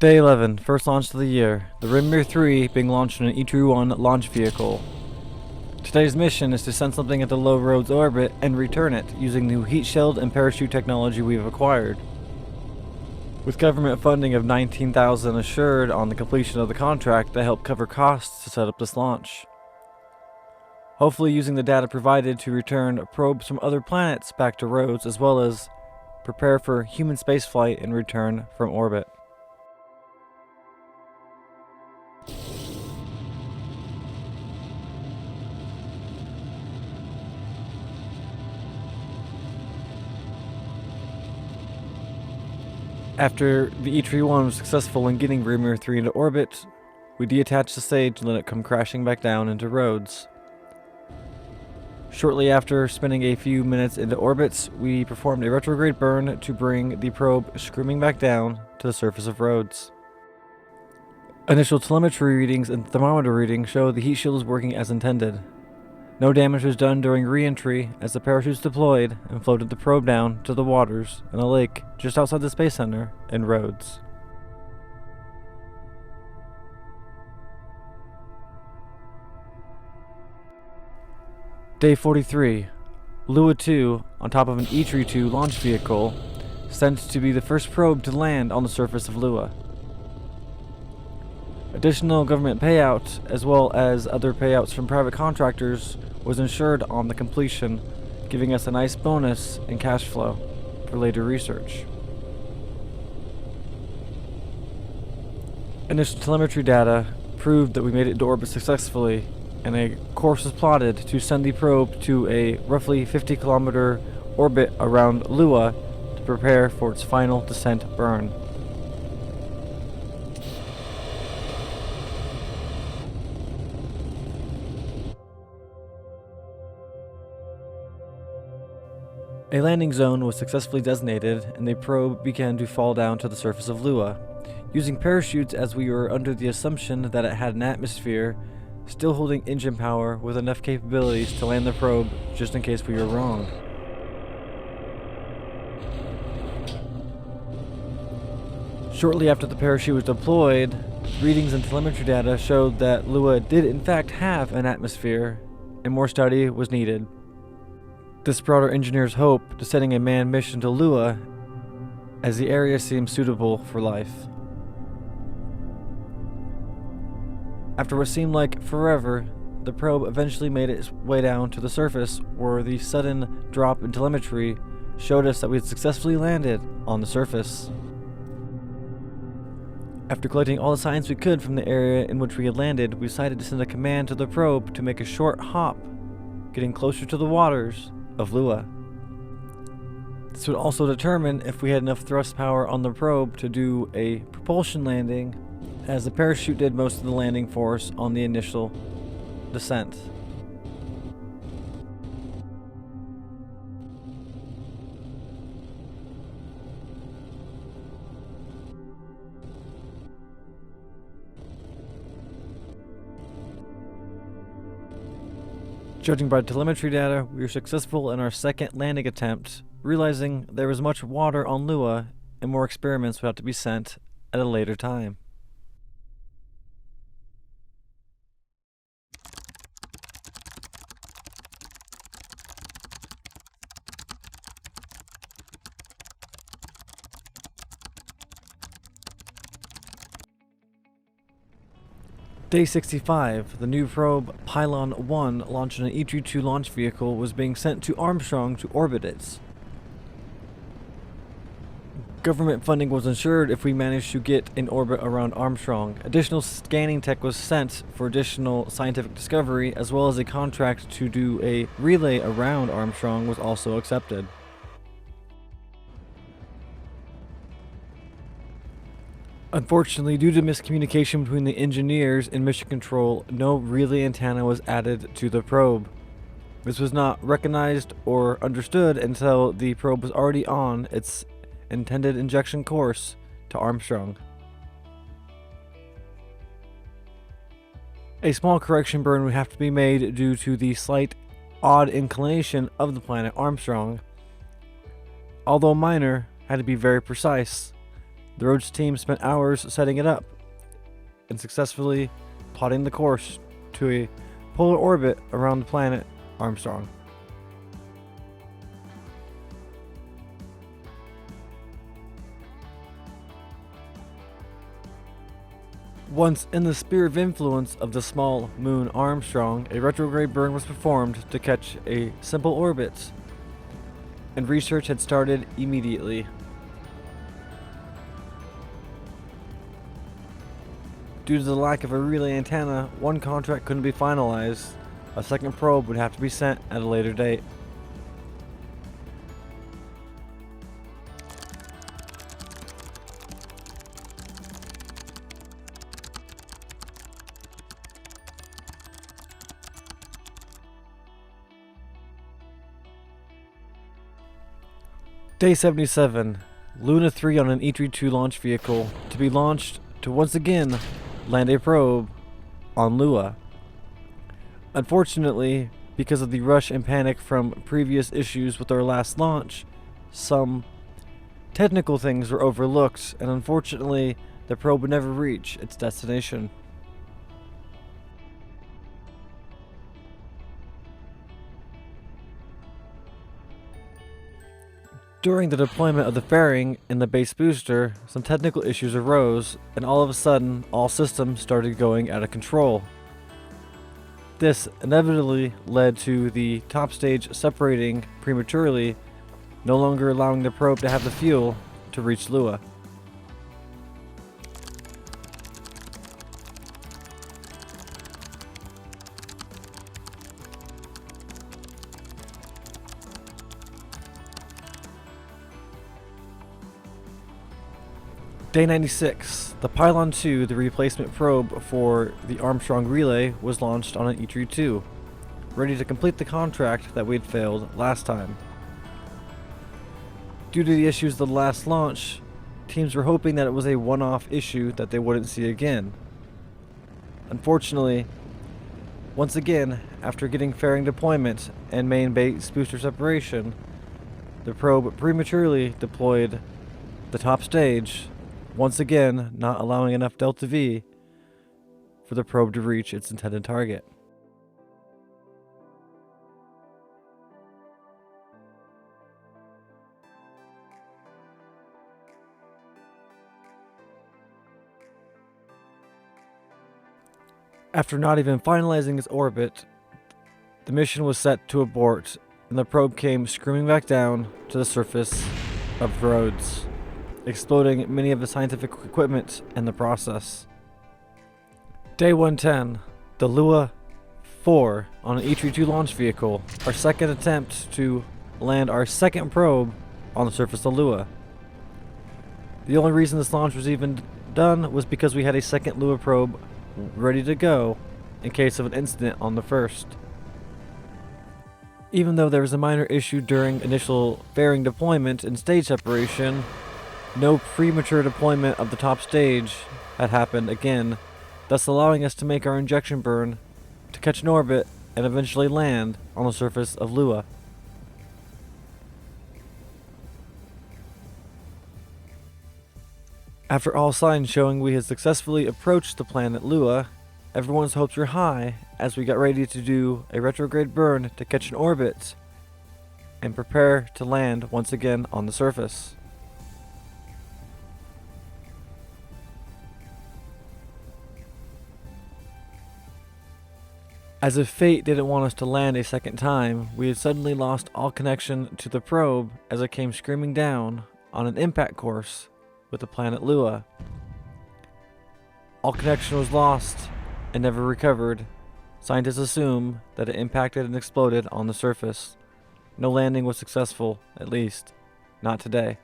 Day 11, first launch of the year. The Rimir 3 being launched in an E-1 launch vehicle. Today's mission is to send something into low Rhodes orbit and return it using the heat shield and parachute technology we've acquired. With government funding of $19,000 assured on the completion of the contract, that helped cover costs to set up this launch. Hopefully using the data provided to return probes from other planets back to Rhodes, as well as prepare for human spaceflight and return from orbit. After the E-1 was successful in getting Rimir 3 into orbit, we deattached the stage and let it come crashing back down into Rhodes. Shortly after spending a few minutes into orbits, we performed a retrograde burn to bring the probe screaming back down to the surface of Rhodes. Initial telemetry readings and thermometer readings show the heat shield is working as intended. No damage was done during re-entry as the parachutes deployed and floated the probe down to the waters in a lake just outside the Space Center in Rhodes. Day 43. Lua 2 on top of an E-2 launch vehicle, sent to be the first probe to land on the surface of Lua. Additional government payout, as well as other payouts from private contractors, was ensured on the completion, giving us a nice bonus in cash flow for later research. Initial telemetry data proved that we made it into orbit successfully, and a course was plotted to send the probe to a roughly 50-kilometer orbit around Lua to prepare for its final descent burn. A landing zone was successfully designated, and the probe began to fall down to the surface of Lua, using parachutes as we were under the assumption that it had an atmosphere, still holding engine power with enough capabilities to land the probe just in case we were wrong. Shortly after the parachute was deployed, readings and telemetry data showed that Lua did in fact have an atmosphere, and more study was needed. This brought our engineers hope to sending a manned mission to Lua, as the area seemed suitable for life. After what seemed like forever, the probe eventually made its way down to the surface, where the sudden drop in telemetry showed us that we had successfully landed on the surface. After collecting all the signs we could from the area in which we had landed, we decided to send a command to the probe to make a short hop, getting closer to the waters of Lua. This would also determine if we had enough thrust power on the probe to do a propulsion landing, as the parachute did most of the landing force on the initial descent. Judging by telemetry data, we were successful in our second landing attempt, realizing there was much water on Lua and more experiments would have to be sent at a later time. Day 65, the new probe Pylon 1 launched in an E-2 launch vehicle was being sent to Armstrong to orbit it. Government funding was ensured if we managed to get in orbit around Armstrong. Additional scanning tech was sent for additional scientific discovery, as well as a contract to do a relay around Armstrong was also accepted. Unfortunately, due to miscommunication between the engineers and mission control, no relay antenna was added to the probe. This was not recognized or understood until the probe was already on its intended injection course to Armstrong. A small correction burn would have to be made due to the slight odd inclination of the planet Armstrong. Although minor, had to be very precise. The Rhodes team spent hours setting it up and successfully plotting the course to a polar orbit around the planet Armstrong. Once in the sphere of influence of the small moon Armstrong, a retrograde burn was performed to catch a simple orbit, and research had started immediately. Due to the lack of a relay antenna, one contract couldn't be finalized. A second probe would have to be sent at a later date. Day 77, Luna 3 on an E-3-2 launch vehicle to be launched to once again land a probe on Lua. Unfortunately, because of the rush and panic from previous issues with our last launch, some technical things were overlooked, and unfortunately, the probe would never reach its destination. During the deployment of the fairing in the base booster, some technical issues arose, and all of a sudden, all systems started going out of control. This inevitably led to the top stage separating prematurely, no longer allowing the probe to have the fuel to reach Lua. Day 96, the Pylon 2, the replacement probe for the Armstrong relay, was launched on an E-3-2, ready to complete the contract that we had failed last time. Due to the issues of the last launch, teams were hoping that it was a one-off issue that they wouldn't see again. Unfortunately, once again, after getting fairing deployment and main base booster separation, the probe prematurely deployed the top stage, once again not allowing enough delta V for the probe to reach its intended target. After not even finalizing its orbit, the mission was set to abort, and the probe came screaming back down to the surface of Rhodes, exploding many of the scientific equipment in the process. Day 110, the Lua 4 on an E-3-2 launch vehicle, our second attempt to land our second probe on the surface of Lua. The only reason this launch was even done was because we had a second Lua probe ready to go in case of an incident on the first. Even though there was a minor issue during initial fairing deployment and stage separation, no premature deployment of the top stage had happened again, thus allowing us to make our injection burn to catch an orbit and eventually land on the surface of Lua. After all signs showing we had successfully approached the planet Lua, everyone's hopes were high as we got ready to do a retrograde burn to catch an orbit and prepare to land once again on the surface. As if fate didn't want us to land a second time, we had suddenly lost all connection to the probe as it came screaming down on an impact course with the planet Lua. All connection was lost and never recovered. Scientists assume that it impacted and exploded on the surface. No landing was successful, at least not today.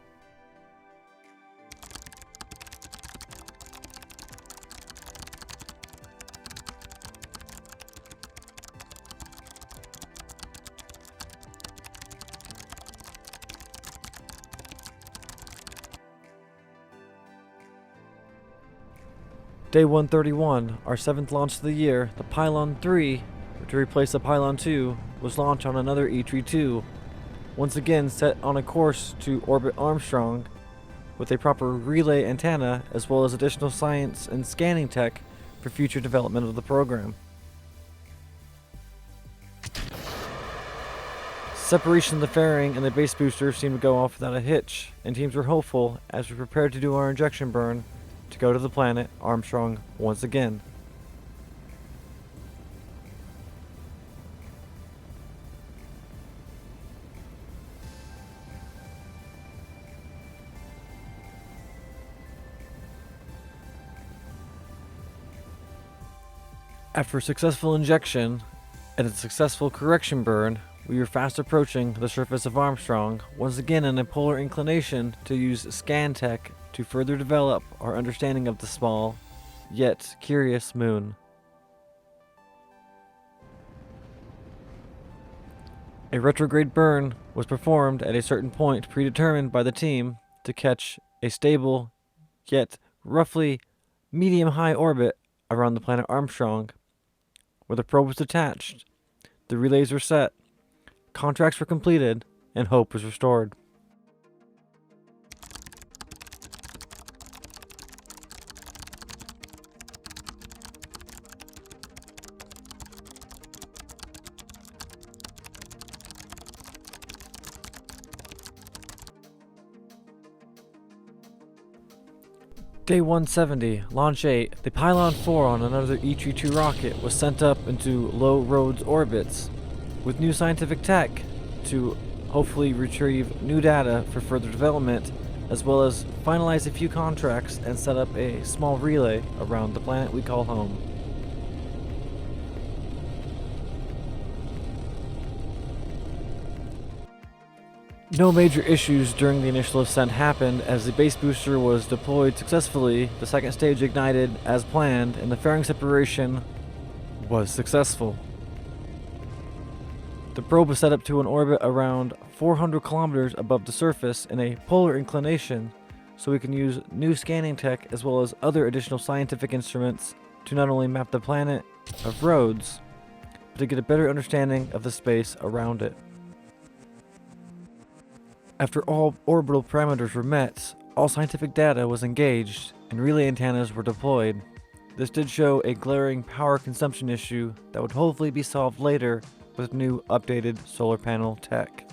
Day 131, our 7th launch of the year, the Pylon 3, to replace the Pylon 2, was launched on another E-3-2, once again set on a course to orbit Armstrong, with a proper relay antenna as well as additional science and scanning tech for future development of the program. Separation of the fairing and the base booster seemed to go off without a hitch, and teams were hopeful as we prepared to do our injection burn to go to the planet Armstrong once again. After a successful injection and a successful correction burn, we were fast approaching the surface of Armstrong, once again in a polar inclination to use scan tech to further develop our understanding of the small, yet curious moon. A retrograde burn was performed at a certain point predetermined by the team to catch a stable, yet roughly medium-high orbit around the planet Armstrong, where the probe was detached, the relays were set, contracts were completed, and hope was restored. Day 170, Launch 8, the Pylon 4 on another E-32 rocket was sent up into low Rhodes orbits with new scientific tech to hopefully retrieve new data for further development, as well as finalize a few contracts and set up a small relay around the planet we call home. No major issues during the initial ascent happened as the base booster was deployed successfully, the second stage ignited as planned, and the fairing separation was successful. The probe was set up to an orbit around 400 kilometers above the surface in a polar inclination, so we can use new scanning tech as well as other additional scientific instruments to not only map the planet of Rhodes, but to get a better understanding of the space around it. After all orbital parameters were met, all scientific data was engaged, and relay antennas were deployed. This did show a glaring power consumption issue that would hopefully be solved later with new updated solar panel tech.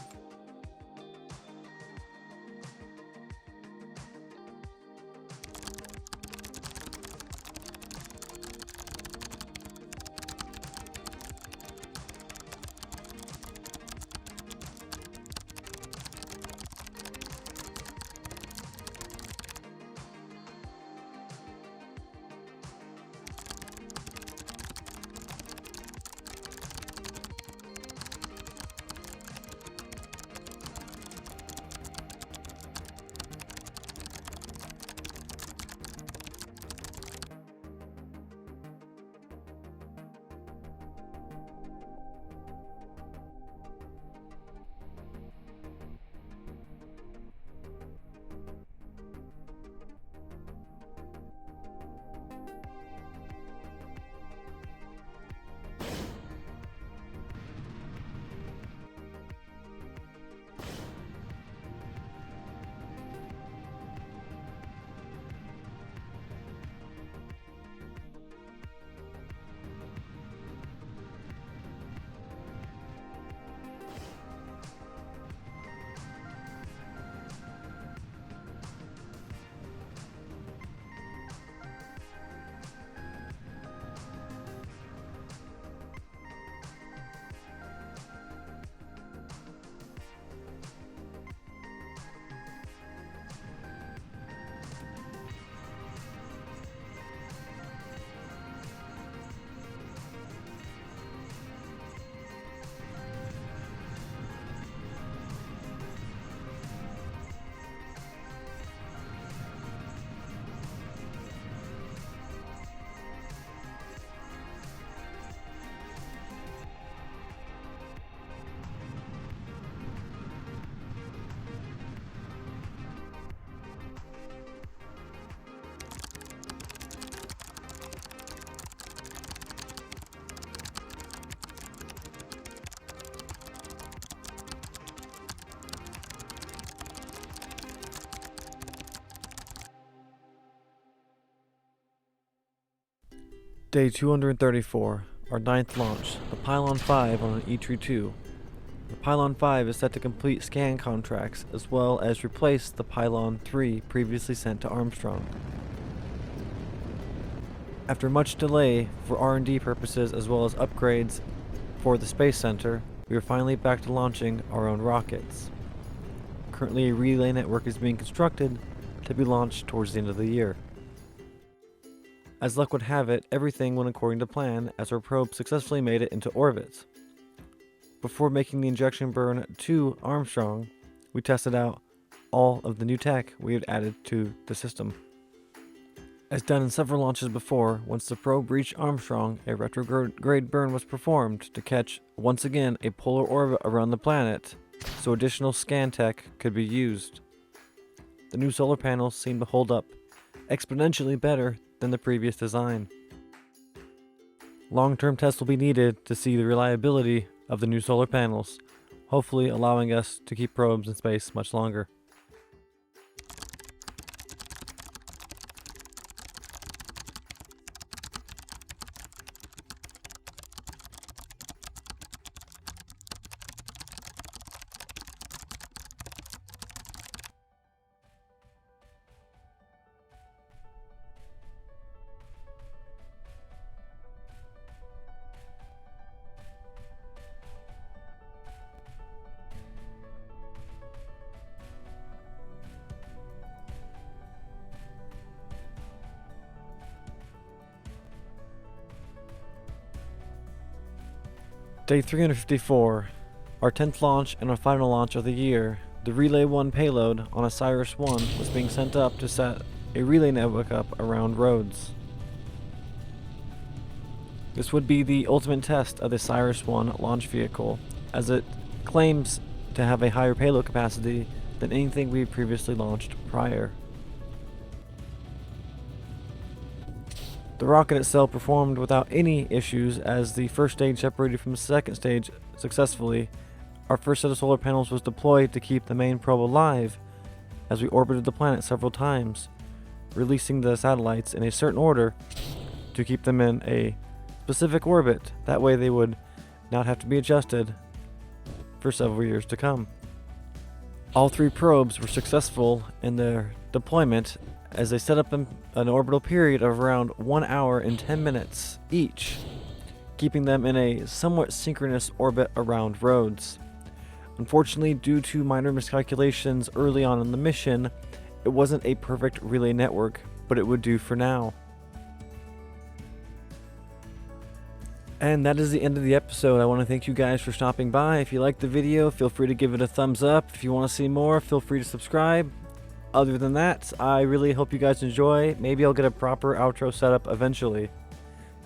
Day 234, our 9th launch, the Pylon 5 on an E-2. The Pylon 5 is set to complete scan contracts as well as replace the Pylon 3 previously sent to Armstrong. After much delay for R&D purposes as well as upgrades for the Space Center, we are finally back to launching our own rockets. Currently a relay network is being constructed to be launched towards the end of the year. As luck would have it, everything went according to plan as our probe successfully made it into orbit. Before making the injection burn to Armstrong, we tested out all of the new tech we had added to the system. As done in several launches before, once the probe reached Armstrong, a retrograde burn was performed to catch, once again, a polar orbit around the planet, so additional scan tech could be used. The new solar panels seem to hold up exponentially better than the previous design. Long-term tests will be needed to see the reliability of the new solar panels, hopefully allowing us to keep probes in space much longer. Day 354, our 10th launch and our final launch of the year. The Relay 1 payload on Osiris-1 was being sent up to set a relay network up around Rhodes. This would be the ultimate test of the Osiris-1 launch vehicle, as it claims to have a higher payload capacity than anything we previously launched prior. The rocket itself performed without any issues as the first stage separated from the second stage successfully. Our first set of solar panels was deployed to keep the main probe alive as we orbited the planet several times, releasing the satellites in a certain order to keep them in a specific orbit. That way they would not have to be adjusted for several years to come. All 3 probes were successful in their deployment as they set up an orbital period of around 1 hour and 10 minutes each, keeping them in a somewhat synchronous orbit around Rhodes. Unfortunately, due to minor miscalculations early on in the mission, it wasn't a perfect relay network, but it would do for now. And that is the end of the episode. I want to thank you guys for stopping by. If you liked the video, feel free to give it a thumbs up. If you want to see more, feel free to subscribe. Other than that, I really hope you guys enjoy. Maybe I'll get a proper outro set up eventually.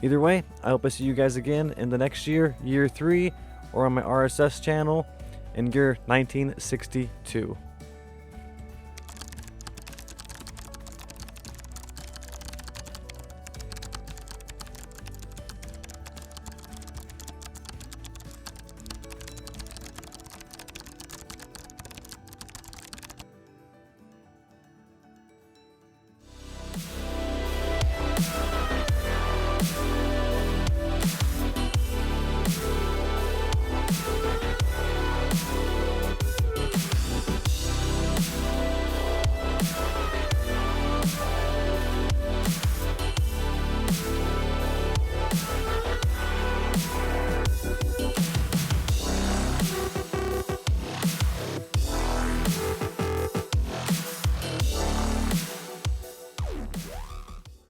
Either way, I hope I see you guys again in the next year, year 3, or on my RSS channel in year 1962.